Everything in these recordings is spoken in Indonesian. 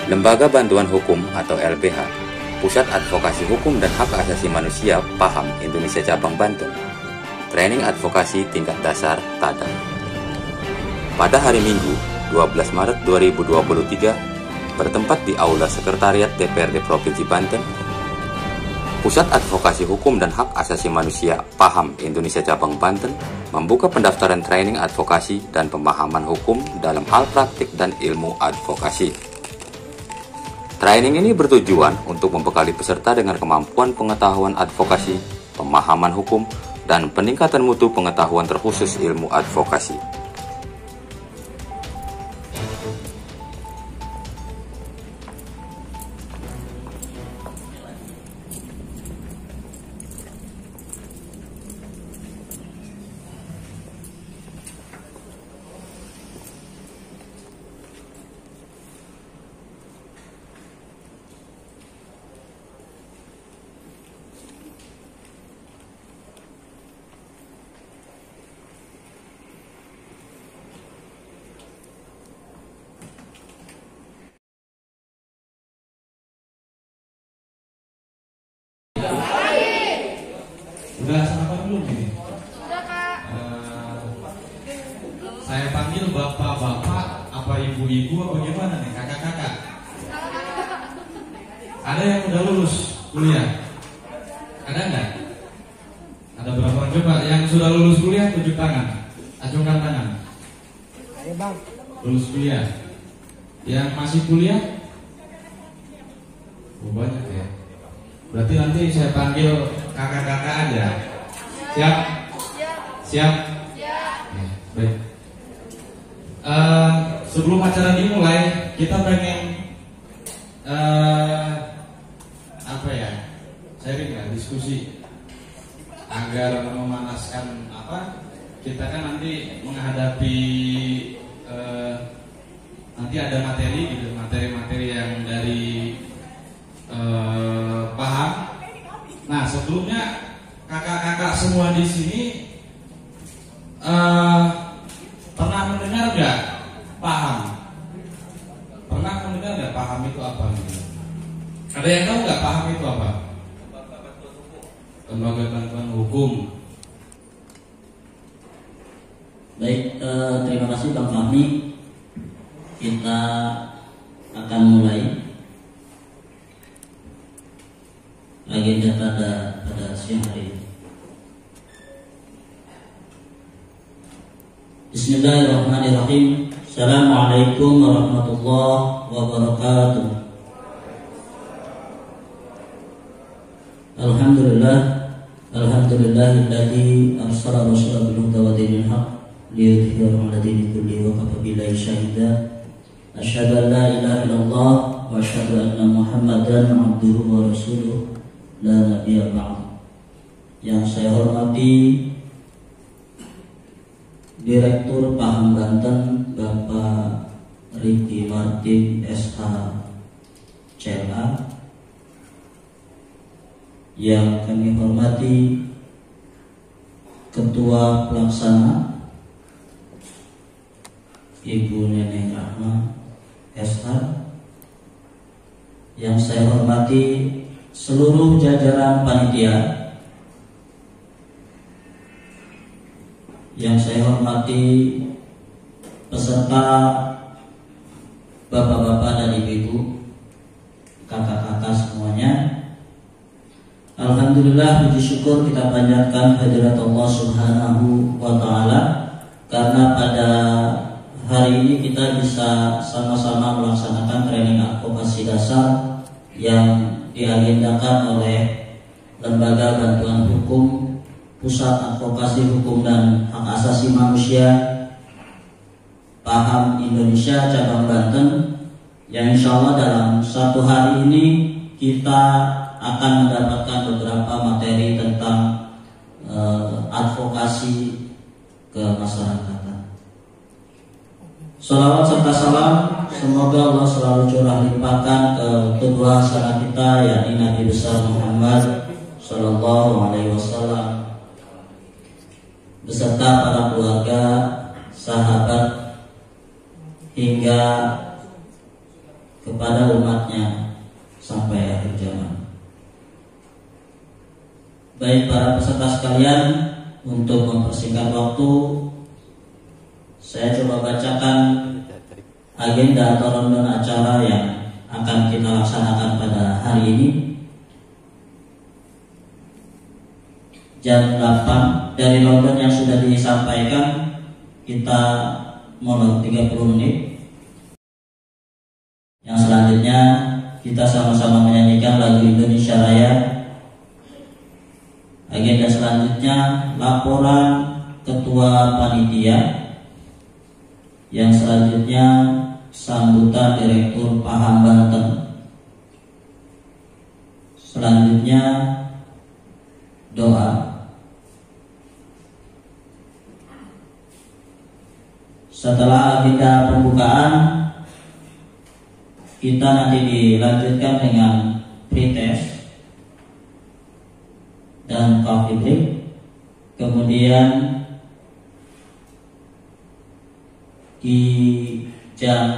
Lembaga Bantuan Hukum atau LBH, Pusat Advokasi Hukum dan Hak Asasi Manusia PAHAM Indonesia Cabang Banten, Training Advokasi Tingkat Dasar TADA. Pada hari Minggu, 12 Maret 2023, bertempat di Aula Sekretariat DPRD Provinsi Banten, Pusat Advokasi Hukum dan Hak Asasi Manusia PAHAM Indonesia Cabang Banten membuka pendaftaran training advokasi dan pemahaman hukum dalam hal praktik dan ilmu advokasi. Training ini bertujuan untuk membekali peserta dengan kemampuan pengetahuan advokasi, pemahaman hukum, dan peningkatan mutu pengetahuan terkhusus ilmu advokasi. Udah sarapan belum ini? Sudah, Kak. Saya panggil bapak-bapak, apa ibu-ibu, apa gimana nih, kakak-kakak? Ada yang udah lulus kuliah? Ada nggak? Ada berapa orang? Coba yang sudah lulus kuliah tunjuk tangan, acungkan tangan. Ayo bang. Lulus kuliah. Yang masih kuliah? Oh, banyak ya. Berarti nanti saya panggil kakak-kakak aja. Siap? Siap? Ya, baik. Sebelum acara dimulai, kita pengen apa ya? Sharing ya, diskusi agar memanaskan apa? Kita kan nanti menghadapi nanti ada materi gitu, materi-materi yang dari PAHAM. Nah, sebelumnya kakak-kakak semua di sini pernah mendengar nggak PAHAM? Pernah mendengar nggak PAHAM itu apa? Ada yang tahu nggak PAHAM itu apa? Lembaga Bantuan Hukum. Baik, terima kasih Bang Fahmi. Kita akan mulai agenda pada siang hari ini. Bismillahirrahmanirrahim. Assalamualaikum warahmatullahi wabarakatuh. Alhamdulillahilladzi arsala rasulahu bil huda wa dinil haqq liyudhhirahu 'ala dini kullihi wa kafa billahi shahida. Asyhadu an la ilaha illallah wa asyhadu anna Muhammadan 'abduhu wa rasuluh. La nabiyya ba'd. Yang saya hormati Direktur PAHAM Banten Bapak Ricky Martin SH CLA, yang kami hormati Ketua Pelaksana Ibu Neneng Rahma SH, yang saya hormati seluruh jajaran panitia, yang saya hormati peserta, bapak-bapak dan ibu-ibu, kakak-kakak semuanya. Alhamdulillah, puji syukur kita panjatkan hadirat Allah Subhanahu wa Ta'ala, karena pada hari ini kita bisa sama-sama melaksanakan training advokasi dasar yang diagendakan oleh Lembaga Bantuan Hukum, Pusat Advokasi Hukum dan Hak Asasi Manusia PAHAM Indonesia Cabang Banten, yang insya Allah dalam satu hari ini kita akan mendapatkan beberapa materi tentang advokasi kemasyarakatan. Salawat serta salam semoga Allah selalu curah limpahkan ke kedua hasanah kita, yakni Nabi besar Muhammad Sallallahu Alaihi Wasallam, beserta para keluarga, sahabat, hingga kepada umatnya sampai akhir zaman. Baik para peserta sekalian, untuk mempersingkat waktu, saya coba bacakan agenda atau rundown acara yang akan kita laksanakan pada hari ini. Jam 8 dari rundown yang sudah disampaikan, kita molor 30 menit. Yang selanjutnya kita sama-sama menyanyikan lagu Indonesia Raya. Agenda selanjutnya laporan ketua panitia. Yang selanjutnya sambutan Direktur Paham Banten. Selanjutnya doa. Setelah agenda pembukaan, kita nanti dilanjutkan dengan pretest dan coffee break. Kemudian di jam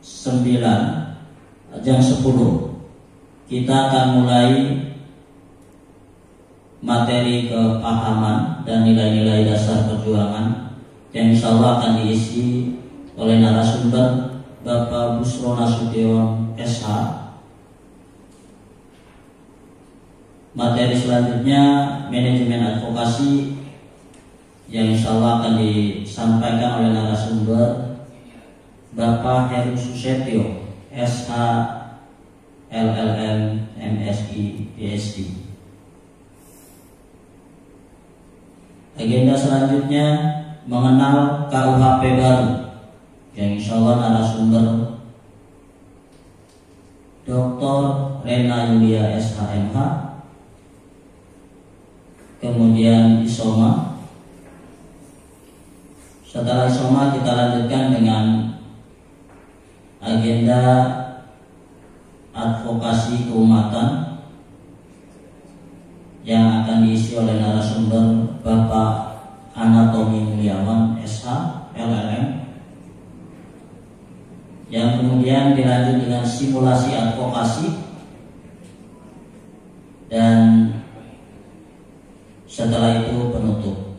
10 kita akan mulai materi kepahaman dan nilai-nilai dasar perjuangan yang insya Allah akan diisi oleh narasumber Bapak Busro Nasution SH. Materi selanjutnya manajemen advokasi yang insya Allah akan disampaikan oleh narasumber Bapak Heru Susetio SH LLM MSI PhD. Agenda selanjutnya mengenal KUHP baru yang insya Allah narasumber Dr. Rena Yulia SHMH, kemudian Isoma. Setelah Isoma kita lanjutkan dengan agenda advokasi keumatan yang akan diisi oleh narasumber Bapak Anatomi Mulyawan SH LLM, yang kemudian dilanjut dengan simulasi advokasi, dan setelah itu penutup.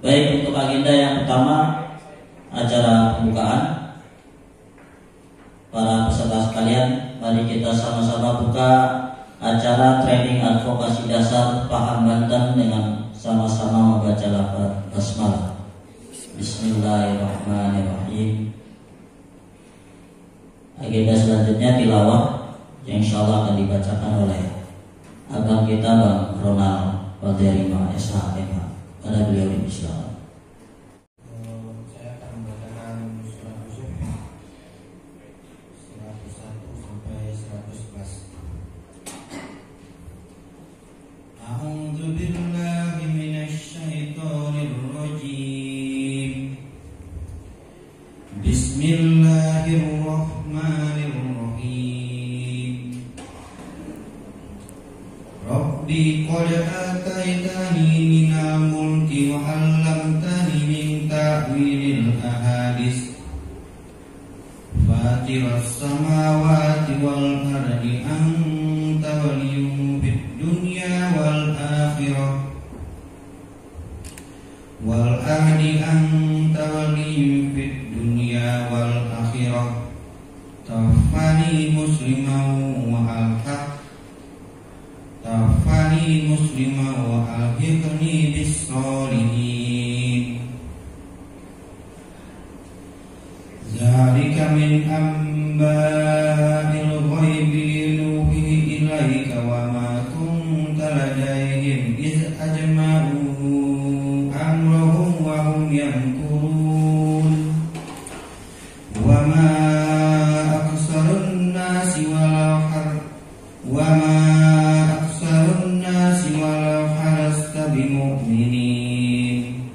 Baik, untuk agenda yang pertama, acara pembukaan. Para peserta sekalian, mari kita sama-sama buka acara training advokasi dasar Paham Banten dengan sama-sama membaca lafaz basmalah. Bismillahirrahmanirrahim. Agenda selanjutnya tilawah yang insya Allah akan dibacakan oleh abang kita Bang Ronald Walderima SHMH. Pada beliau dipersilakan. Saya akan membacakan surah Yusuf 101 sampai 111. A'udzu billahi minasy syaithanir rajim. Bismillahirrahmanirrahim. Rabbi qad ataitani minal mulki wa 'allamtani min ta'wilil ahadits. Fatiras samawati wal ardi anta waliyyu fid dunya wal akhirah. Wal ahdi anta waliyyu fid dunya wal akhirah. Tawaffani musliman wa alhaq Tawaffani musliman wa alhiqni bis sholihin. Zalika min amba'il ghaibi nuhihi ilaika wa ma kunta ladaihim iz ajma'u amrahum wa hum yamkurun. Wa ma aksarun nasi walau harasta bimu'minin.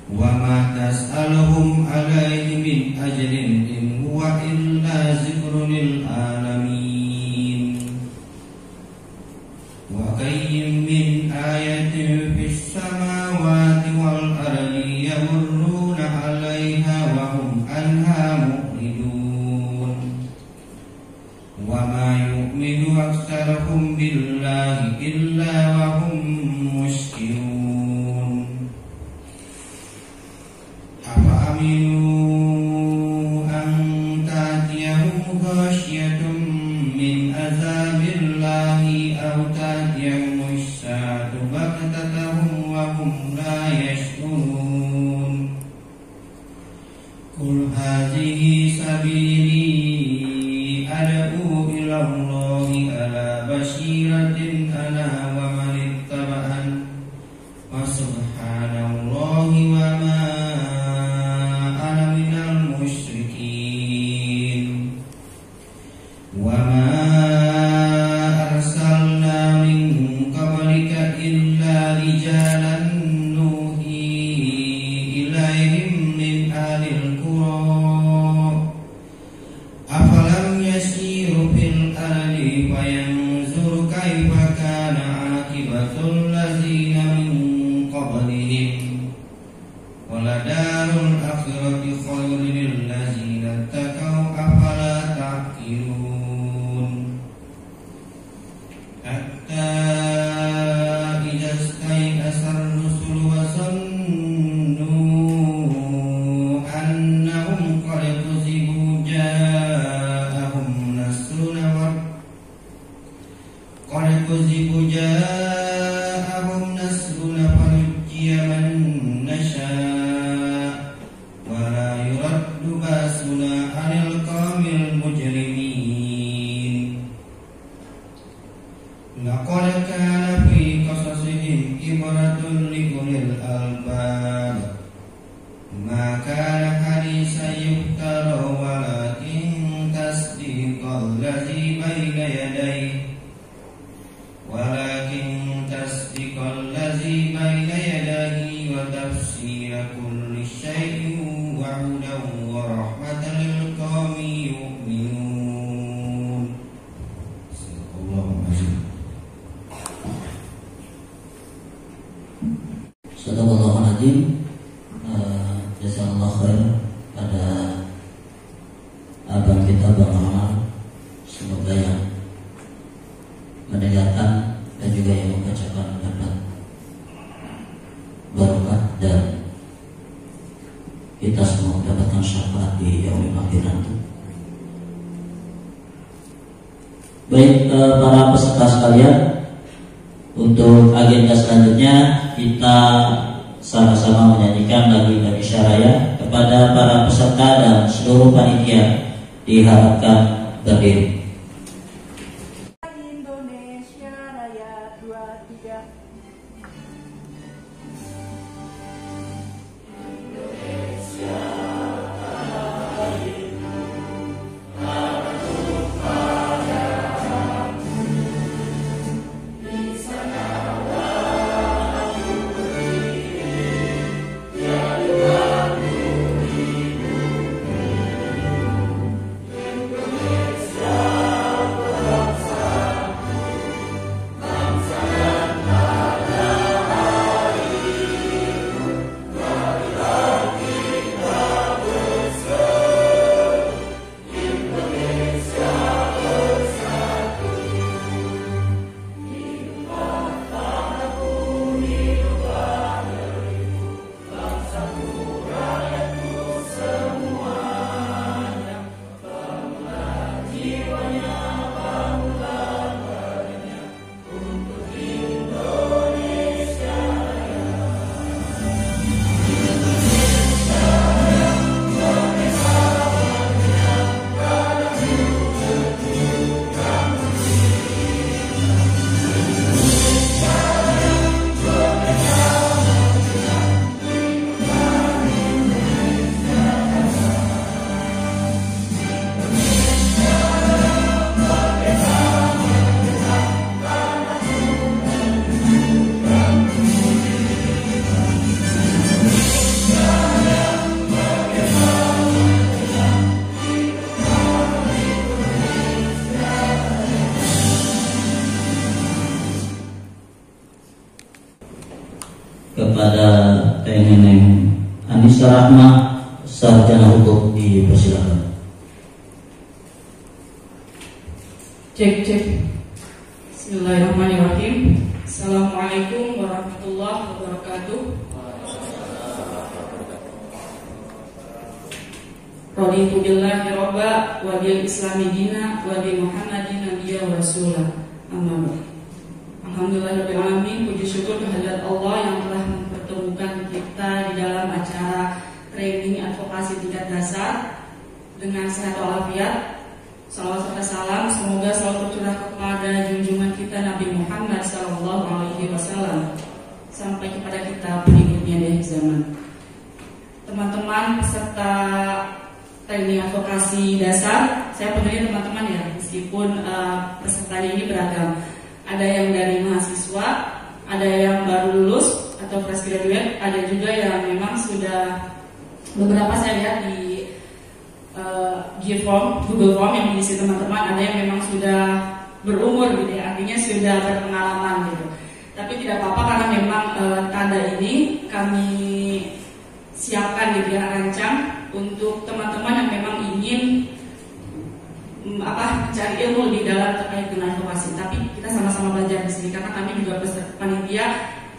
Wa ma tas'aluhum alaihi min ajrin in huwa illa zikrun lil alamin. Wa kayyim min ayatin fis samawati wal ardi yamurruna 'alaiha wa hum أفأمنوا أن تأتيهم غاشية من عذاب الله أو تأتيهم الساعة بغتة وهم لا يشعرون قل هذه سبيلي أدعو إلى الله على بصيرة أنا ومن اتبعني وسبحان الله وما أنا من المشركين وما أرسلنا من قبلك إلا رجالا نوحي إليهم من أهل القرى أفلم يسيروا في الأرض فينظروا كيف كان عاقبة الذين من قبلهم ولدار الآخرة خير للذين اتقوا أفلا تعقلون حتى إذا استيأس الرسل وظنوا أنهم قد كذبوا جاءهم نصرنا فنجي من نشاء ولا يرد بأسنا عن القوم المجرمين لقد كان في قصصهم عبرة لأولي الألباب ما كان حديثا يفترى ولكن تصديق الذي بين يديه وتفسير كل شيء وهدى ورحمة للقوم يؤمنون. Sadaqallahul Azim. Jazakallahu khair pada abang kita Bang Amal. Semoga yang mendengarkan dan juga yang membacakan dapat barokah dan kita semua mendapatkan syafaat di yaumil akhir nanti. Baik para peserta sekalian, untuk agenda selanjutnya kita sama-sama menyanyikan lagu Indonesia Raya. Kepada para peserta dan seluruh panitia diharapkan berdiri. Indonesia Raya 2, 3. Kepada Teh Neneng Anissa Rahma, sarjana hukum, dipersilakan. Cek. Bismillahirrahmanirrahim. Assalamualaikum warahmatullahi wabarakatuh. Raditu billahi robba wa bil islami dina wa bi Muhammadin nabiyya wa rasulah. Amma ba'd. Alhamdulillahirabbil alamin, puji syukur kehadirat Allah yang telah mempertemukan kita di dalam acara training advokasi tingkat dasar dengan sehat walafiat. Salawat serta salam semoga selalu tercurah kepada junjungan kita Nabi Muhammad SAW sampai kepada kita berikutnya di akhir zaman. Teman-teman peserta training advokasi dasar, saya panggilnya teman-teman ya, meskipun pesertanya ini beragam. Ada yang dari mahasiswa, ada yang baru lulus atau fresh graduate, ada juga yang memang sudah beberapa saya lihat di Google Form yang diisi teman-teman, ada yang memang sudah berumur gitu ya, artinya sudah berpengalaman gitu. Tapi tidak apa-apa karena memang tanda ini kami siapkan gitu ya, rancang untuk teman-teman yang memang ingin cari ilmu lebih dalam terkait dengan advokasi. Tapi kita sama-sama belajar di sini karena kami juga panitia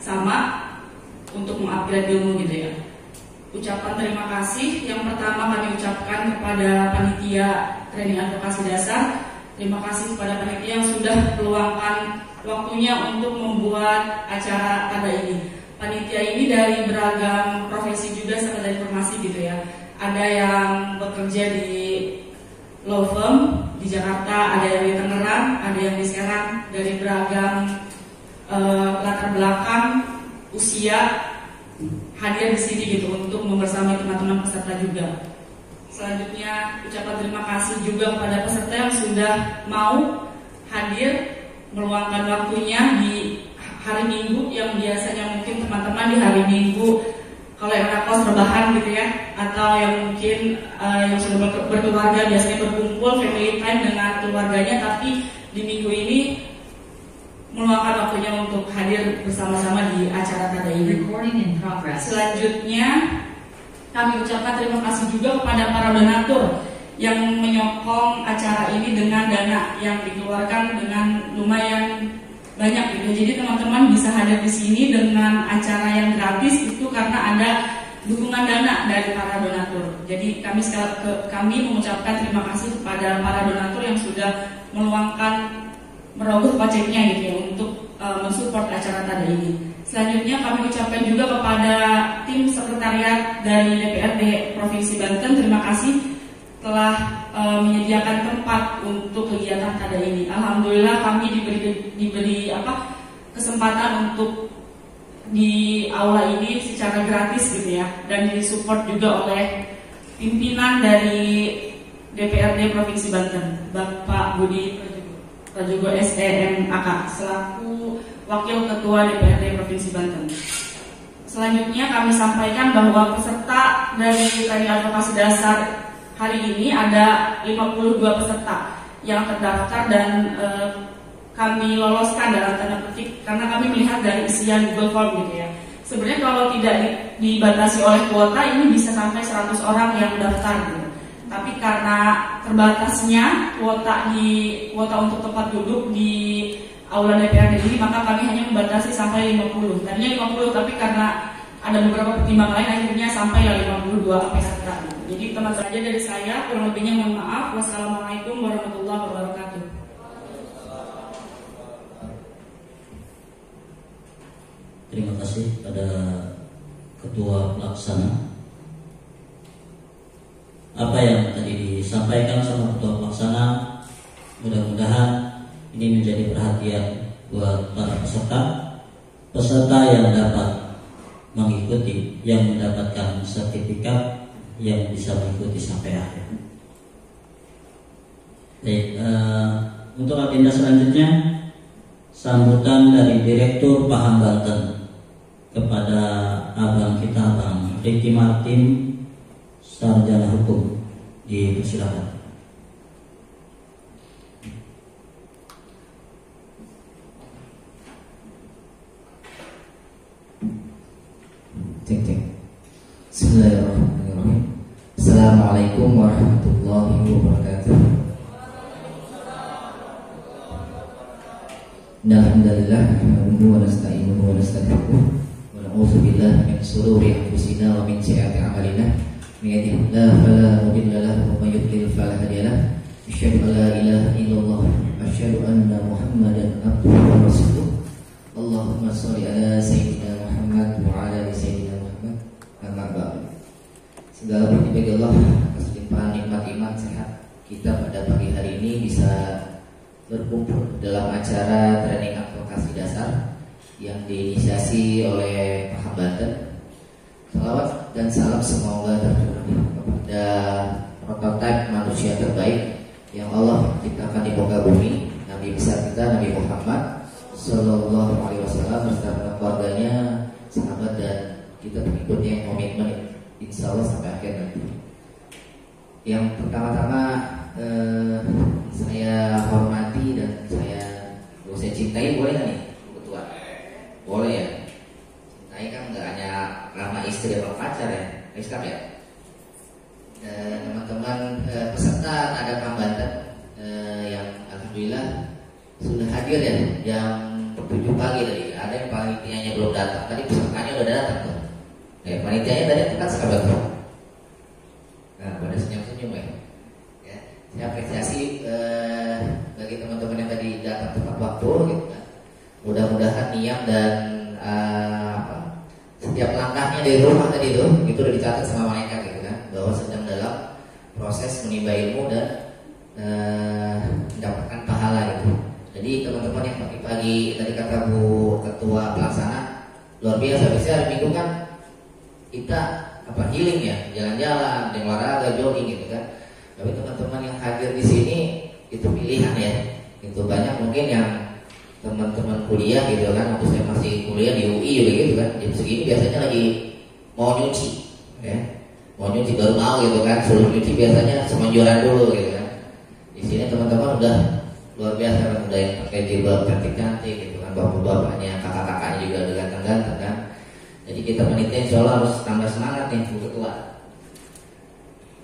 sama untuk mengupgrade ilmu gitu ya. Ucapan terima kasih yang pertama kami ucapkan kepada panitia training advokasi dasar. Terima kasih kepada panitia yang sudah meluangkan waktunya untuk membuat acara pada ini. Panitia ini dari beragam profesi juga serta informasi gitu ya. Ada yang bekerja di law firm di Jakarta, ada yang di Tangerang, ada yang di Serang, dari beragam latar belakang, usia, hadir di sini gitu untuk membersamai teman-teman peserta juga. Selanjutnya ucapan terima kasih juga kepada peserta yang sudah mau hadir meluangkan waktunya di hari Minggu yang biasanya mungkin teman-teman di hari Minggu kalau yang anak kos rebahan gitu ya, atau yang mungkin yang sudah berkeluarga biasanya berkumpul family time dengan keluarganya, tapi di minggu ini meluangkan waktunya untuk hadir bersama-sama di acara tada ini. Selanjutnya kami ucapkan terima kasih juga kepada para donatur yang menyokong acara ini dengan dana yang dikeluarkan dengan lumayan banyak gitu. Jadi teman-teman bisa hadir di sini dengan acara yang gratis itu karena ada dukungan dana dari para donatur. Jadi kami mengucapkan terima kasih kepada para donatur yang sudah merogoh koceknya gitu ya, untuk mensupport acara tada ini. Selanjutnya kami ucapkan juga kepada tim sekretariat dari DPRD Provinsi Banten, terima kasih telah menyediakan tempat untuk kegiatan tada ini. Alhamdulillah kami diberi kesempatan untuk di aula ini secara gratis gitu ya, dan disupport juga oleh pimpinan dari DPRD Provinsi Banten, Bapak Budi Prajogo SEMAK selaku Wakil Ketua DPRD Provinsi Banten. Selanjutnya kami sampaikan bahwa peserta dari training advokasi dasar hari ini ada 52 peserta yang terdaftar dan kami loloskan dalam tanda petik karena kami melihat dari isian Google Form gitu ya. Sebenarnya kalau tidak dibatasi oleh kuota ini bisa sampai 100 orang yang daftar gitu. Tapi karena terbatasnya kuota untuk tempat duduk di aula DPRD ini, maka kami hanya membatasi sampai 50. Tadinya 50, tapi karena ada beberapa pertimbangan lain akhirnya sampai 52 peserta. Jadi teman-teman saja dari saya, kurang lebihnya mohon maaf. Wassalamualaikum warahmatullahi wabarakatuh. Terima kasih pada Ketua Pelaksana. Apa yang tadi disampaikan sama Ketua Pelaksana, mudah-mudahan ini menjadi perhatian buat para peserta yang dapat mengikuti, yang mendapatkan sertifikat, yang bisa mengikuti sampai akhir. Baik, untuk agenda selanjutnya sambutan dari Direktur Paham Banten kepada abang kita, Bang Ricky Martin, Sarjana Hukum. Dipersilakan. Cek. Bismillahirrahmanirrahim. Assalamualaikum warahmatullahi wabarakatuh. Alhamdulillah, nahmaduhu wa nasta'inuhu wa nastaghfiruh wa na'udzu billahi min shururi anfusina wa min sayyiati a'malina. من يهده الله فلا مضل له ومن يضلل فلا هادي له أشهد أن لا إله إلا الله وأشهد أن محمدا عبده ورسوله اللهم صل على سيدنا Muhammad wa ala sayyidina Muhammad amma ba'du. Segala puji bagi Allah atas limpahan nikmat iman sehat kita pada pagi hari ini bisa berkumpul dalam acara training advokasi dasar yang diinisiasi oleh Pak Banten. Salawat dan salam semoga tercurah kepada prototipe manusia terbaik yang Allah ciptakan di muka bumi, Nabi besar kita Nabi Muhammad Sallallahu Alaihi Wasallam beserta keluarganya, sahabat dan kita pengikutnya yang komitmen insya Allah sampai akhir nanti. Yang pertama-tama saya hormati dan saya cintai, boleh nggak nih ketua? Boleh ya. Cintai kan nggak hanya karena istri atau pacar ya, Islam ya. Teman-teman peserta ada Pak Banten yang alhamdulillah sudah hadir ya, jam 7 pagi tadi. Ada yang panitianya belum datang, tadi pesertanya udah datang tuh. Panitianya tadi kan sahabat tuh. Nah, pada senyum-senyum ya. Saya apresiasi bagi teman-teman yang tadi datang tepat waktu gitu kan. Mudah-mudahan niat dan setiap langkahnya dari rumah tadi itu udah dicatat sama malaikat gitu kan, bahwa sedang dalam proses menimba ilmu dan mendapatkan pahala gitu. Jadi teman-teman yang pagi-pagi tadi kata Bu Ketua Pelaksana luar biasa. Biasanya hari Minggu kan kita healing ya, jalan-jalan, olahraga, jogging gitu kan. Tapi teman-teman yang hadir di sini itu pilihan ya. Itu banyak mungkin yang teman-teman kuliah gitu kan, waktu saya masih kuliah di UI juga gitu kan. Jam segini biasanya lagi mau nyuci ya. Mau nyuci baru mau gitu kan, suruh nyuci biasanya semenjuran dulu gitu kan. Di sini teman-teman udah luar biasa kan, udah yang pakai jilbab cantik-cantik gitu kan, bapak-bapaknya, kakak-kakaknya juga udah ganteng-ganteng kan. Jadi kita panitia insya Allah harus tambah semangat nih Bu Ketua.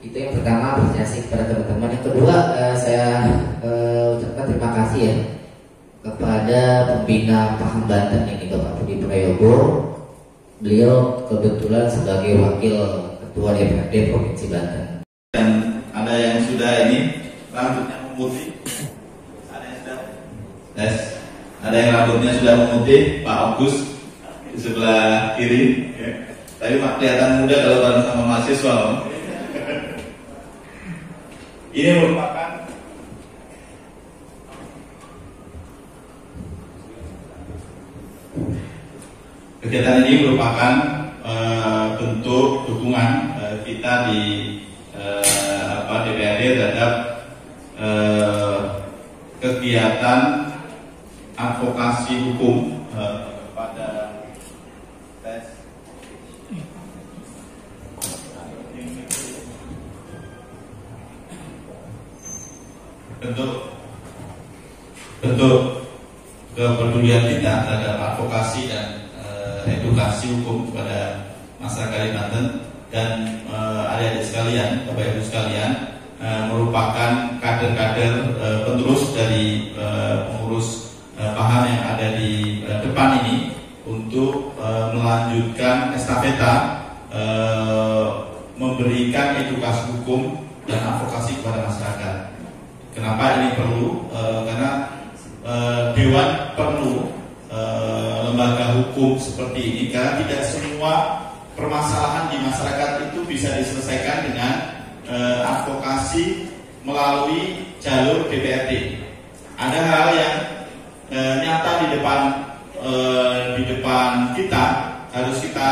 Itu yang pertama, apresiasi kepada teman-teman. Yang kedua, saya ucapkan terima kasih ya kepada pembina Paham Banten ini Bapak Budi Prayogo. Beliau kebetulan sebagai wakil ketua DPRD Provinsi Banten. Dan ada yang sudah ini rambutnya memutih. Ada yang rambutnya sudah memutih, Pak Agus di sebelah kiri. Ya. Tapi kelihatan muda kalau bareng sama mahasiswa. Ini merupakan kegiatan ini merupakan bentuk dukungan kita di DPRD terhadap kegiatan advokasi hukum pada bentuk kepedulian kita terhadap advokasi dan edukasi hukum kepada masyarakat Banten. Dan adik-adik sekalian, Bapak Ibu sekalian, merupakan kader-kader penerus dari pengurus paham yang ada di depan ini untuk melanjutkan estafeta memberikan edukasi hukum dan advokasi kepada masyarakat. Kenapa ini perlu? Karena Dewan perlu lembaga hukum seperti ini, karena tidak semua permasalahan di masyarakat itu bisa diselesaikan dengan advokasi melalui jalur DPRD. Ada hal yang nyata di depan kita harus kita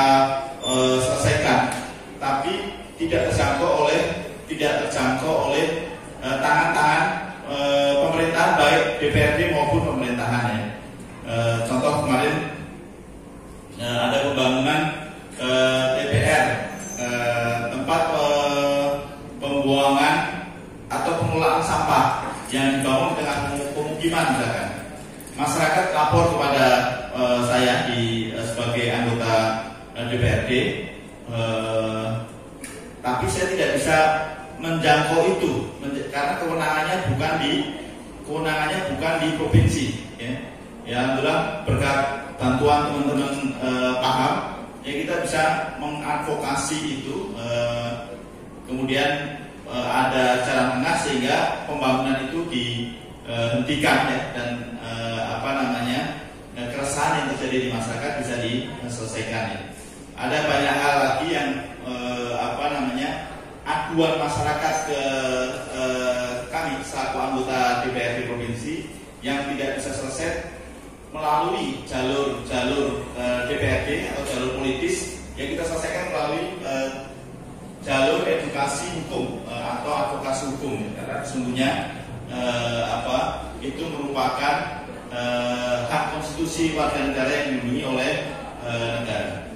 selesaikan, tapi tidak terjangkau oleh tangan-tangan pemerintahan, baik DPRD maupun pemerintahannya. Contoh kemarin ada pembangunan DPR, tempat pembuangan atau pengelolaan sampah yang dibangun dengan pemukiman misalkan. Masyarakat lapor kepada saya sebagai anggota DPRD, tapi saya tidak bisa menjangkau itu karena kewenangannya bukan di provinsi. Ya, alhamdulillah berkat bantuan teman-teman paham, ya kita bisa mengadvokasi itu kemudian ada jalan tengah sehingga pembangunan itu dihentikan ya, dan keresahan yang terjadi di masyarakat bisa diselesaikan ya. Ada banyak hal lagi yang aduan masyarakat ke kami selaku anggota DPRD provinsi yang tidak bisa selesai melalui jalur DPRD atau jalur politis, yang kita selesaikan melalui jalur edukasi hukum atau advokasi hukum, karena sesungguhnya itu merupakan hak konstitusi warga negara yang dilindungi oleh negara.